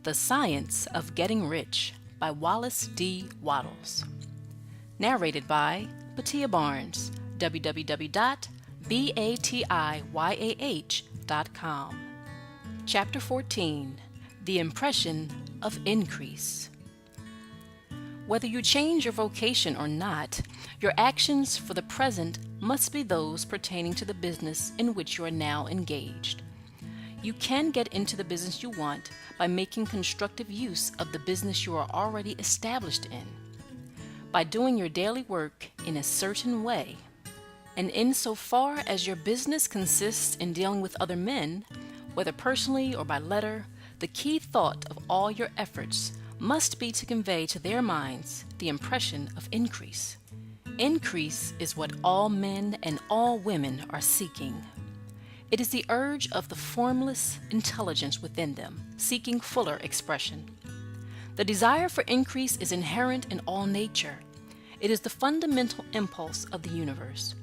The Science of Getting Rich by Wallace D. Wattles. Narrated by Patia Barnes, www.batiyah.com. Chapter 14. The Impression of Increase. Whether you change your vocation or not, your actions for the present must be those pertaining to the business in which you are now engaged. You can get into the business you want by making constructive use of the business you are already established in, by doing your daily work in a certain way. And insofar as your business consists in dealing with other men, whether personally or by letter, the key thought of all your efforts must be to convey to their minds the impression of increase. Increase is what all men and all women are seeking. It is the urge of the formless intelligence within them, seeking fuller expression. The desire for increase is inherent in all nature. It is the fundamental impulse of the universe.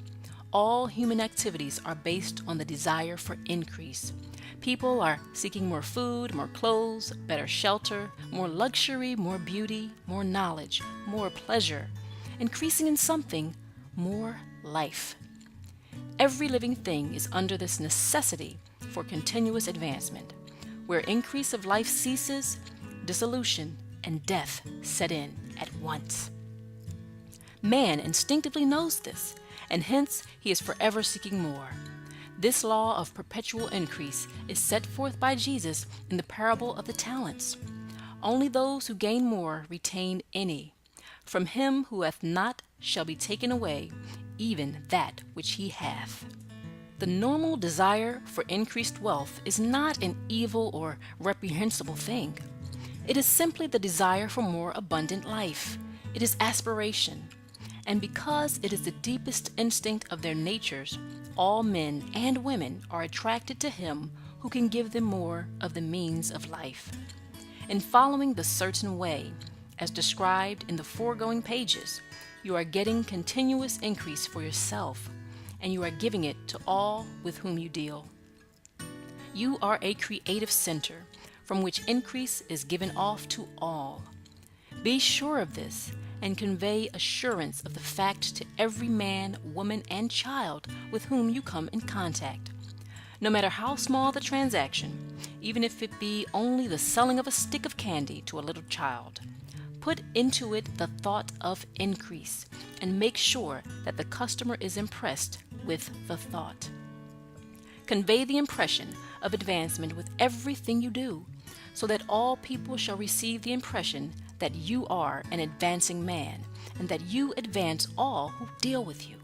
All human activities are based on the desire for increase. People are seeking more food, more clothes, better shelter, more luxury, more beauty, more knowledge, more pleasure, increasing in something, more life. Every living thing is under this necessity for continuous advancement. Where increase of life ceases, dissolution and death set in at once. Man instinctively knows this, and hence he is forever seeking more. This law of perpetual increase is set forth by Jesus in the parable of the talents. Only those who gain more retain any. From him who hath not shall be taken away even that which he hath. The normal desire for increased wealth is not an evil or reprehensible thing. It is simply the desire for more abundant life. It is aspiration. And because it is the deepest instinct of their natures, all men and women are attracted to him who can give them more of the means of life. In following the certain way, as described in the foregoing pages, you are getting continuous increase for yourself, and you are giving it to all with whom you deal. You are a creative center from which increase is given off to all. Be sure of this and convey assurance of the fact to every man, woman, and child with whom you come in contact. No matter how small the transaction, even if it be only the selling of a stick of candy to a little child, put into it the thought of increase and make sure that the customer is impressed with the thought. Convey the impression of advancement with everything you do, so that all people shall receive the impression that you are an advancing man and that you advance all who deal with you.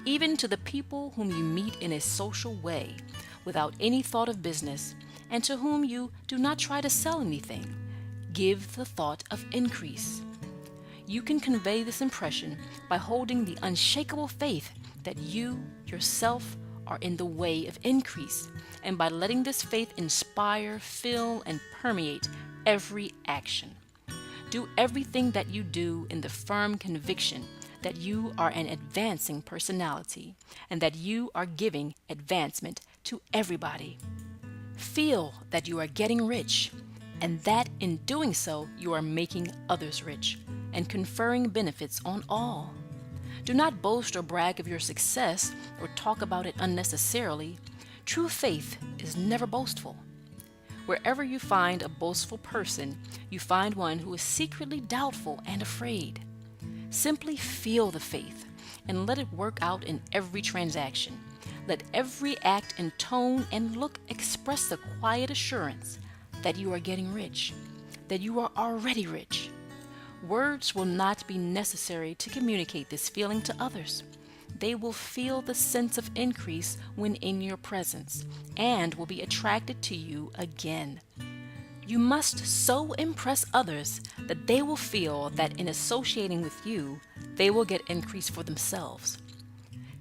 Even to the people whom you meet in a social way, without any thought of business, and to whom you do not try to sell anything, give the thought of increase. You can convey this impression by holding the unshakable faith that you yourself are in the way of increase, and by letting this faith inspire, fill, and permeate every action. Do everything that you do in the firm conviction that you are an advancing personality and that you are giving advancement to everybody. Feel that you are getting rich, and that in doing so you are making others rich and conferring benefits on all. Do not boast or brag of your success or talk about it unnecessarily. True faith is never boastful. Wherever you find a boastful person, you find one who is secretly doubtful and afraid. Simply feel the faith and let it work out in every transaction. Let every act and tone and look express the quiet assurance that you are getting rich, that you are already rich. Words will not be necessary to communicate this feeling to others. They will feel the sense of increase when in your presence and will be attracted to you again. You must so impress others that they will feel that in associating with you, they will get increase for themselves.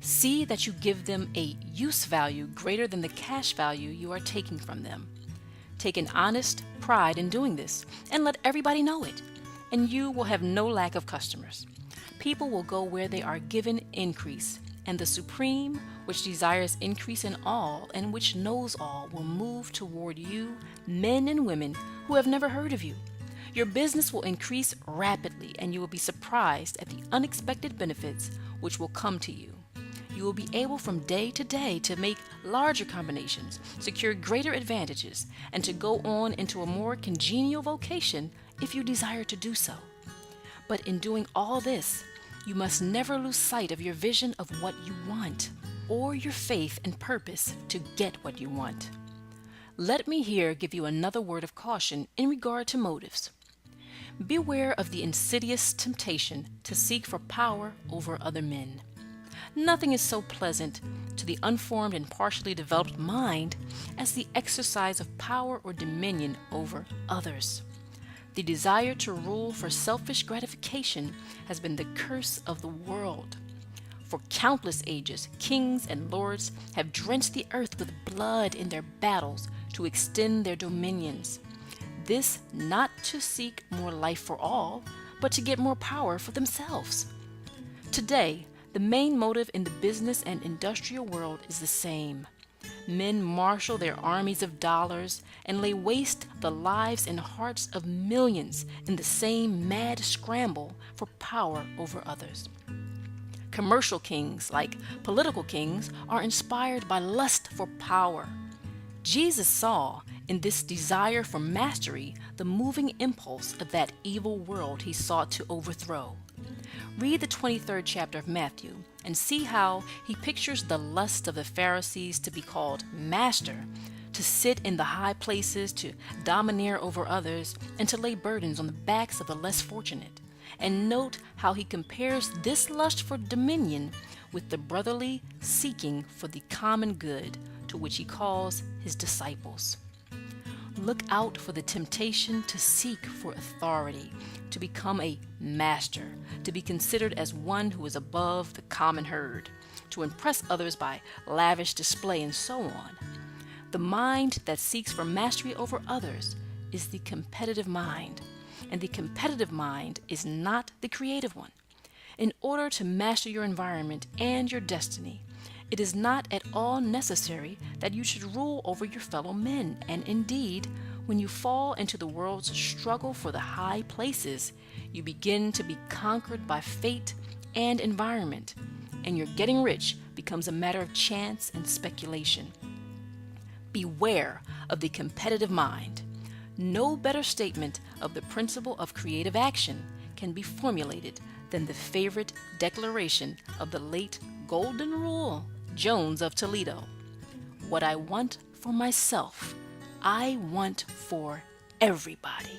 See that you give them a use value greater than the cash value you are taking from them. Take an honest pride in doing this and let everybody know it, and you will have no lack of customers. People will go where they are given increase, and the supreme which desires increase in all and which knows all, will move toward you, men and women who have never heard of you. Your business will increase rapidly, and you will be surprised at the unexpected benefits which will come to you. You will be able from day to day to make larger combinations, secure greater advantages, and to go on into a more congenial vocation if you desire to do so. But in doing all this, you must never lose sight of your vision of what you want, or your faith and purpose to get what you want. Let me here give you another word of caution in regard to motives. Beware of the insidious temptation to seek for power over other men. Nothing is so pleasant to the unformed and partially developed mind as the exercise of power or dominion over others. The desire to rule for selfish gratification has been the curse of the world. For countless ages, kings and lords have drenched the earth with blood in their battles to extend their dominions. This not to seek more life for all, but to get more power for themselves. Today, the main motive in the business and industrial world is the same. Men marshal their armies of dollars and lay waste the lives and hearts of millions in the same mad scramble for power over others. Commercial kings, like political kings, are inspired by lust for power. Jesus saw in this desire for mastery the moving impulse of that evil world he sought to overthrow. Read the 23rd chapter of Matthew and see how he pictures the lust of the Pharisees to be called master, to sit in the high places, to domineer over others, and to lay burdens on the backs of the less fortunate. And note how he compares this lust for dominion with the brotherly seeking for the common good to which he calls his disciples. Look out for the temptation to seek for authority, to become a master, to be considered as one who is above the common herd, to impress others by lavish display, and so on. The mind that seeks for mastery over others is the competitive mind, and the competitive mind is not the creative one. In order to master your environment and your destiny, it is not at all necessary that you should rule over your fellow men, and indeed, when you fall into the world's struggle for the high places, you begin to be conquered by fate and environment, and your getting rich becomes a matter of chance and speculation. Beware of the competitive mind. No better statement of the principle of creative action can be formulated than the favorite declaration of the late Golden Rule Jones of Toledo. What I want for myself, I want for everybody.